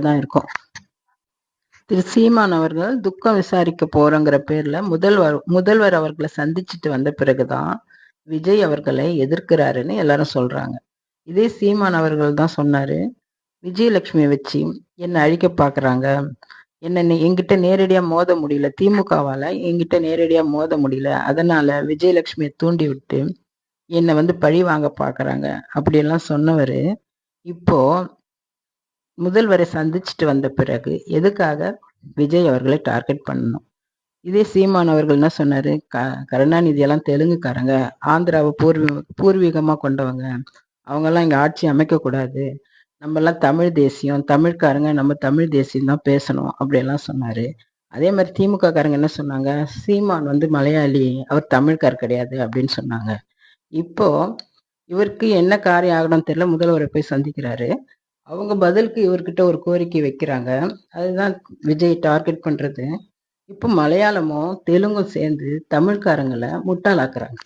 தான் இருக்கும். திரு சீமான் அவர்கள் துக்கம் விசாரிக்க போறோங்கிற பேர்ல முதல்வர் அவர்களை சந்திச்சுட்டு வந்த பிறகுதான் விஜய் அவர்களை எதிர்க்கிறாருன்னு எல்லாரும் சொல்றாங்க. இதே சீமான் அவர்கள் தான் சொன்னாரு, விஜயலட்சுமியை வச்சு என்னை அழிக்க பாக்குறாங்க, என்கிட்ட நேரடியா மோத முடியல, திமுகவால என்கிட்ட நேரடியா மோத முடியல, அதனால விஜயலட்சுமியை தூண்டி விட்டு என்னை பழி வாங்க பாக்குறாங்க அப்படியெல்லாம் சொன்னவரு இப்போ முதல்வரை சந்திச்சுட்டு வந்த பிறகு எதுக்காக விஜய் அவர்களை டார்கெட் பண்ணணும்? இதே சீமான் அவர்கள் என்ன சொன்னாரு, கருணாநிதி எல்லாம் தெலுங்குக்காரங்க, ஆந்திராவை பூர்வீகமா கொண்டவங்க, அவங்க எல்லாம் இங்க ஆட்சி அமைக்க கூடாது, நம்ம எல்லாம் தமிழ் தேசியம், தமிழ்காரங்க நம்ம தமிழ் தேசியம் தான் பேசணும் அப்படியெல்லாம் சொன்னாரு. அதே மாதிரி திமுக காரங்க என்ன சொன்னாங்க, சீமான் மலையாளி, அவர் தமிழ்கார் கிடையாது அப்படின்னு சொன்னாங்க. இப்போ இவருக்கு என்ன காரியம் ஆகணும்னு தெரியல, முதல்வரை போய் சந்திக்கிறாரு. அவங்க பதிலுக்கு இவர்கிட்ட ஒரு கோரிக்கை வைக்கிறாங்க. அதுதான் விஜய் டார்கெட் பண்றது. இப்போ மலையாளமும் தெலுங்கும் சேர்ந்து தமிழ்காரங்களை முட்டாளாக்குறாங்க.